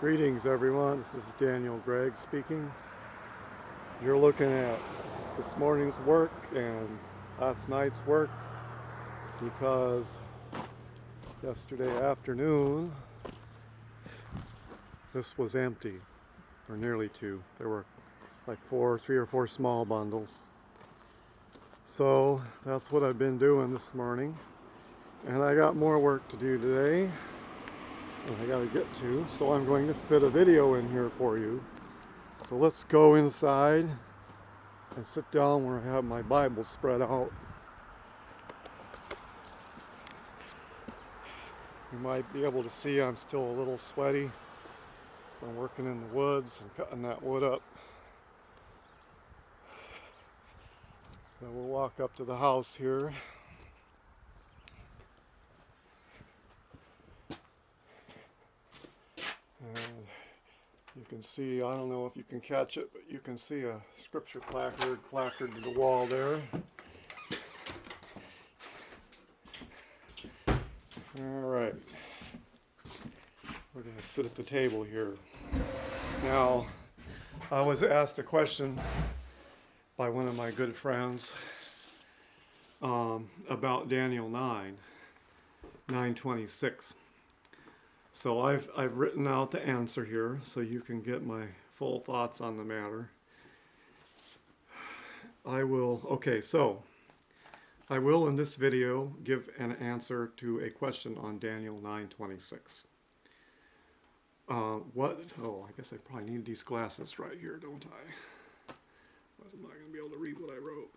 Greetings everyone, this is Daniel Gregg speaking. You're looking at this morning's work and last night's work because yesterday afternoon this was empty, or nearly two. There were like three or four small bundles. So that's what I've been doing this morning. And I got more work to do today that I gotta get to, so I'm going to fit a video in here for you. So let's go inside and sit down where I have my Bible spread out. You might be able to see I'm still a little sweaty. I'm working in the woods and cutting that wood up. So we'll walk up to the house here. And you can see, I don't know if you can catch it, but you can see a scripture placard to the wall there. Alright, we're going to sit at the table here. Now, I was asked a question by one of my good friends about Daniel 9:26. So I've written out the answer here so you can get my full thoughts on the matter. I will in this video give an answer to a question on Daniel 9:26. I guess I probably need these glasses right here, don't I? Otherwise I'm not going to be able to read what I wrote.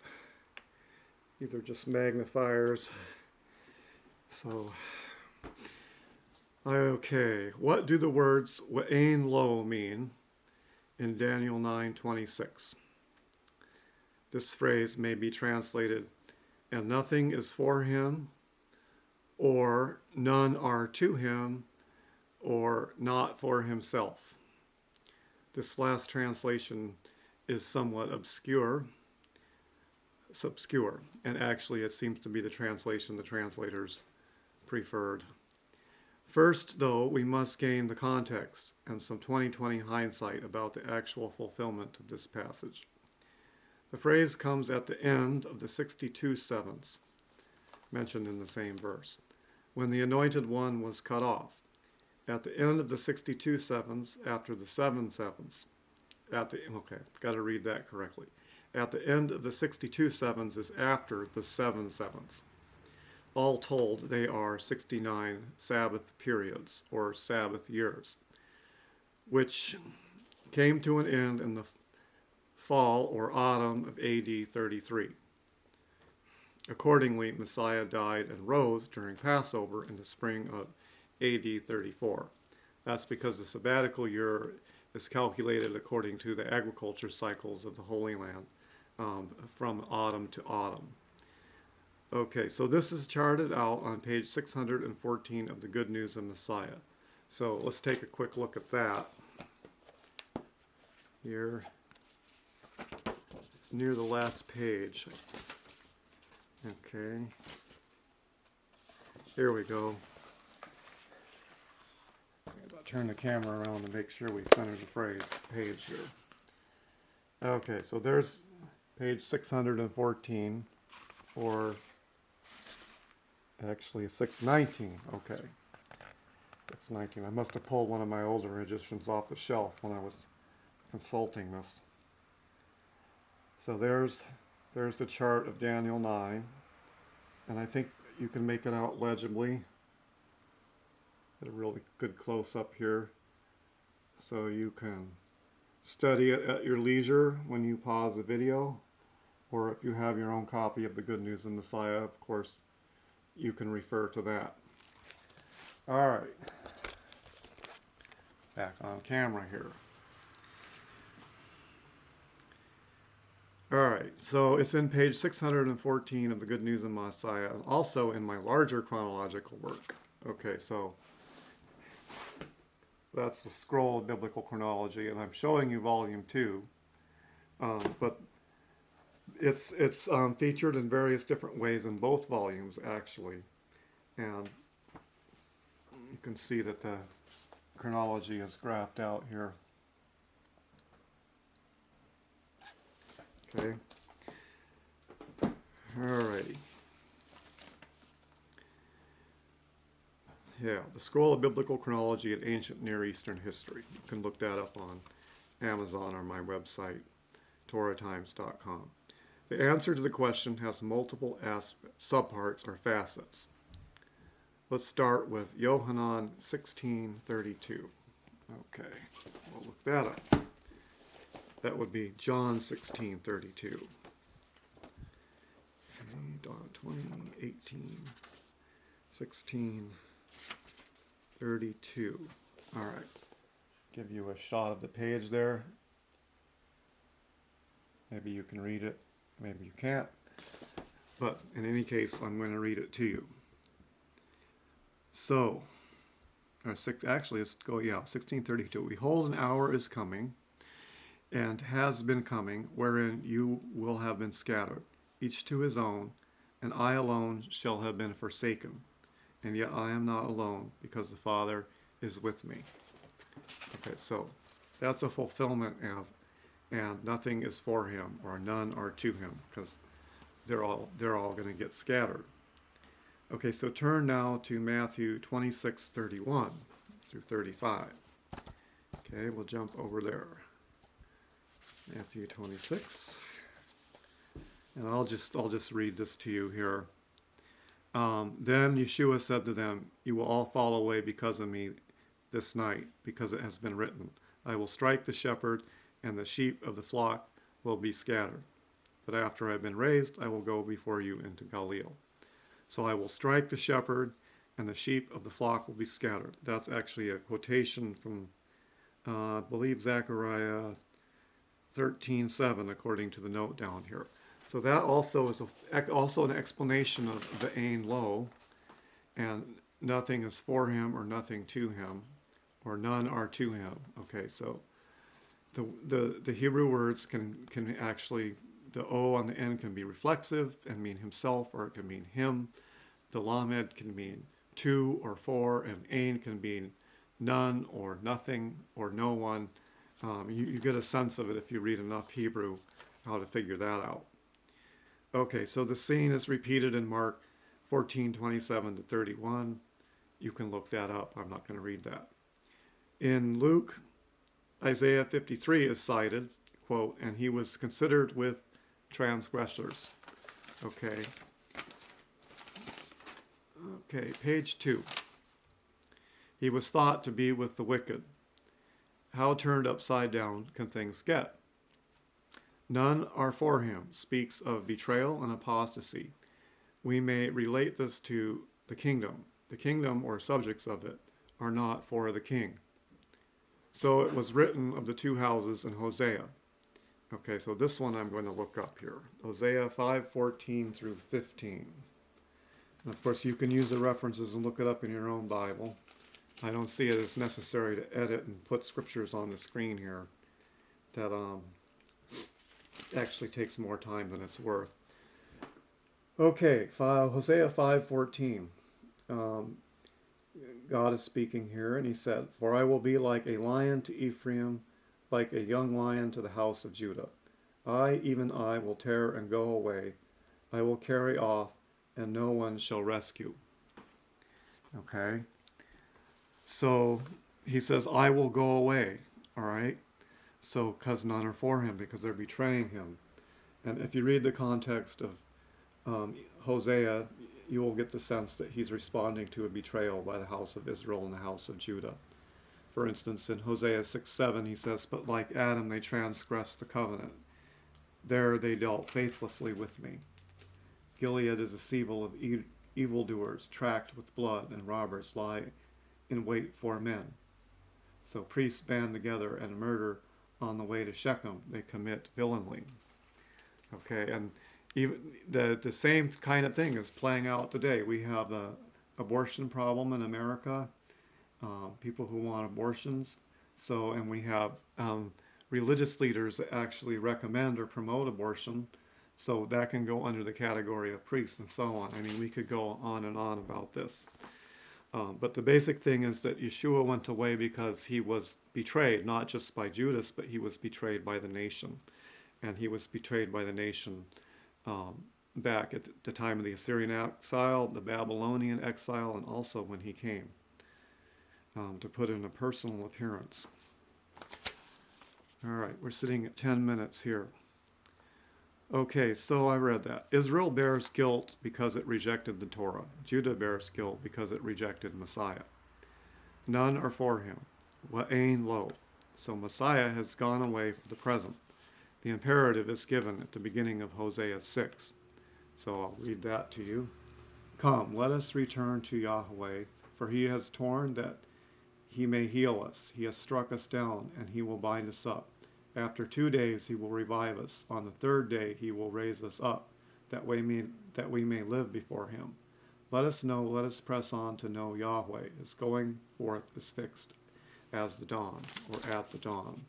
These are just magnifiers. So, okay, what do the words Ayn Lo mean in Daniel 9:26? This phrase may be translated, and nothing is for him, or none are to him, or not for himself. This last translation is somewhat obscure, and actually it seems to be the translation the translators preferred. First, though, we must gain the context and some 20/20 hindsight about the actual fulfillment of this passage. The phrase comes at the end of the 62 sevens, mentioned in the same verse, when the Anointed One was cut off. At the end of the 62 sevens, after the 7 sevens. Got to read that correctly. At the end of the 62 sevens is after the 7 sevens. All told, they are 69 Sabbath periods, or Sabbath years, which came to an end in the fall or autumn of AD 33. Accordingly, Messiah died and rose during Passover in the spring of AD 34. That's because the sabbatical year is calculated according to the agriculture cycles of the Holy Land, from autumn to autumn. Okay, so this is charted out on page 614 of the Good News of Messiah. So let's take a quick look at that. Here, it's near the last page. Okay, here we go. I'll turn the camera around to make sure we center the page here. Okay, so there's page 614, or actually 619, okay. 619. I must have pulled one of my older editions off the shelf when I was consulting this. So there's the chart of Daniel 9, and I think you can make it out legibly. Get a really good close-up here, so you can study it at your leisure when you pause the video, or if you have your own copy of the Good News of Messiah, of course, you can refer to that. All right, back on camera here. All right, so it's in page 614 of the Good News of Messiah, and also in my larger chronological work. Okay, so that's the scroll of biblical chronology, and I'm showing you volume 2, but it's featured in various different ways in both volumes, actually, and you can see that the chronology is graphed out here. Okay. Alrighty. Yeah, the Scroll of Biblical Chronology in Ancient Near Eastern History. You can look that up on Amazon or my website, torahtimes.com. The answer to the question has multiple subparts or facets. Let's start with Yohanan 16:32. Okay, we'll look that up. That would be John 16:32. Okay, 20:18, 16:32. All right, give you a shot of the page there. Maybe you can read it, maybe you can't. But in any case, I'm going to read it to you. So, actually, let's go, 16:32. Behold, an hour is coming, and has been coming, wherein you will have been scattered, each to his own, and I alone shall have been forsaken. And yet I am not alone, because the Father is with me. Okay, so that's a fulfillment of, and nothing is for him, or none are to him, because they're all going to get scattered. Okay, so turn now to Matthew 26:31 through 35. Okay, we'll jump over there. Matthew 26. And I'll just read this to you here. Then Yeshua said to them, you will all fall away because of me this night, because it has been written, I will strike the shepherd, and the sheep of the flock will be scattered. But after I have been raised, I will go before you into Galilee. So I will strike the shepherd, and the sheep of the flock will be scattered. That's actually a quotation from, I believe, Zechariah 13:7, according to the note down here. So that also is also an explanation of the Ayn Lo, and nothing is for him or nothing to him, or none are to him. Okay, so the Hebrew words can actually, the O on the end can be reflexive and mean himself, or it can mean him. The Lamed can mean to or for, and Ain can mean none or nothing or no one. You get a sense of it if you read enough Hebrew, how to figure that out. Okay, so the scene is repeated in Mark 14:27 to 31. You can look that up. I'm not going to read that. In Luke, Isaiah 53 is cited, quote, and he was considered with transgressors. Okay. Okay, page 2. He was thought to be with the wicked. How turned upside down can things get? None are for him, speaks of betrayal and apostasy. We may relate this to the kingdom. The kingdom, or subjects of it, are not for the king. So it was written of the two houses in Hosea. Okay, so this one I'm going to look up here. Hosea 5:14 through 15. And of course, you can use the references and look it up in your own Bible. I don't see it as necessary to edit and put scriptures on the screen here. That actually takes more time than it's worth. Okay, Hosea 5:14. God is speaking here, and he said, for I will be like a lion to Ephraim, like a young lion to the house of Judah. I, even I, will tear and go away. I will carry off, and no one shall rescue. Okay? So, he says, I will go away. All right? So, because none are for him, because they're betraying him. And if you read the context of Hosea, you will get the sense that he's responding to a betrayal by the house of Israel and the house of Judah. For instance, in Hosea 6:7, he says, but like Adam, they transgressed the covenant. There they dealt faithlessly with me. Gilead is a sevel of evildoers, tracked with blood, and robbers lie in wait for men. So priests band together and murder on the way to Shechem. They commit villainy. Okay, and even the same kind of thing is playing out today. We have the abortion problem in America, people who want abortions. So, and we have religious leaders that actually recommend or promote abortion. So that can go under the category of priests and so on. I mean, we could go on and on about this. But the basic thing is that Yeshua went away because he was betrayed, not just by Judas, but he was betrayed by the nation. And he was betrayed by the nation back at the time of the Assyrian exile, the Babylonian exile, and also when he came to put in a personal appearance. All right, we're sitting at 10 minutes here. Okay, so I read that. Israel bears guilt because it rejected the Torah. Judah bears guilt because it rejected Messiah. None are for him. Ayn Lo. So Messiah has gone away for the present. The imperative is given at the beginning of Hosea 6. So I'll read that to you. Come, let us return to Yahweh, for he has torn that he may heal us. He has struck us down, and he will bind us up. After 2 days he will revive us. On the third day he will raise us up, that we may live before him. Let us press on to know Yahweh. His going forth is fixed as the dawn, or at the dawn.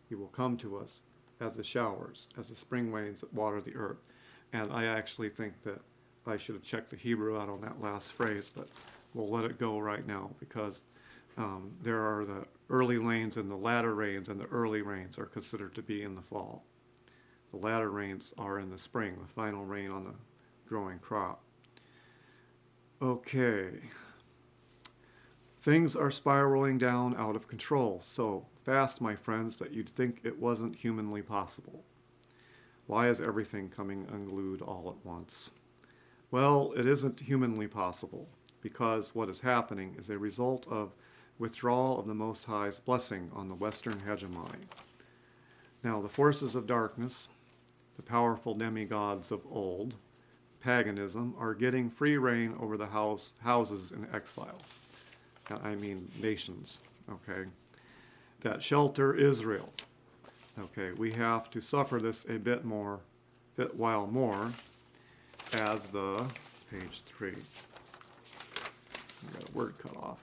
He will come to us as the showers, as the spring rains that water the earth. And I actually think that I should have checked the Hebrew out on that last phrase, but we'll let it go right now, because there are the early rains and the latter rains, and the early rains are considered to be in the fall. The latter rains are in the spring, the final rain on the growing crop. Okay. Things are spiraling down out of control, so fast, my friends, that you'd think it wasn't humanly possible. Why is everything coming unglued all at once? Well, it isn't humanly possible, because what is happening is a result of withdrawal of the Most High's blessing on the Western hegemony. Now, the forces of darkness, the powerful demigods of old, paganism, are getting free reign over the houses in exile. I mean nations, okay, that shelter Israel. Okay, we have to suffer this a bit while more, as the, page 3, I got a word cut off,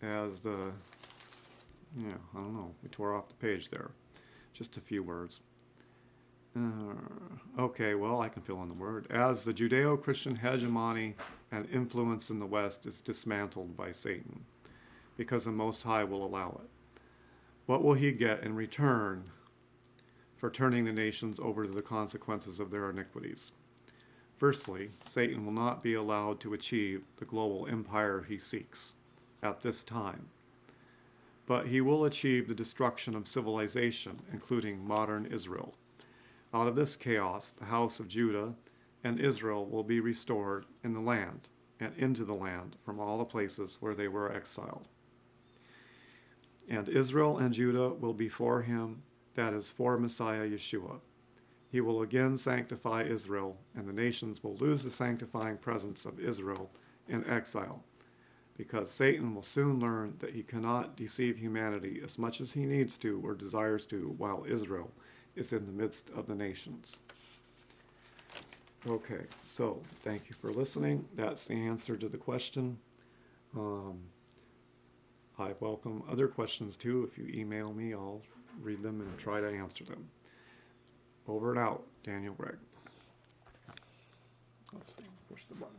as the, yeah, I don't know, we tore off the page there, just a few words. Okay, well, I can fill in the word. As the Judeo-Christian hegemony and influence in the West is dismantled by Satan, because the Most High will allow it. What will he get in return for turning the nations over to the consequences of their iniquities? Firstly, Satan will not be allowed to achieve the global empire he seeks at this time, but he will achieve the destruction of civilization, including modern Israel. Out of this chaos, the house of Judah and Israel will be restored in the land and into the land from all the places where they were exiled. And Israel and Judah will be for him, that is, for Messiah Yeshua. He will again sanctify Israel, and the nations will lose the sanctifying presence of Israel in exile, because Satan will soon learn that he cannot deceive humanity as much as he needs to or desires to while Israel is in the midst of the nations. Okay, so thank you for listening. That's the answer to the question. I welcome other questions too. If you email me, I'll read them and try to answer them. Over and out, Daniel Gregg. Let's see, push the button.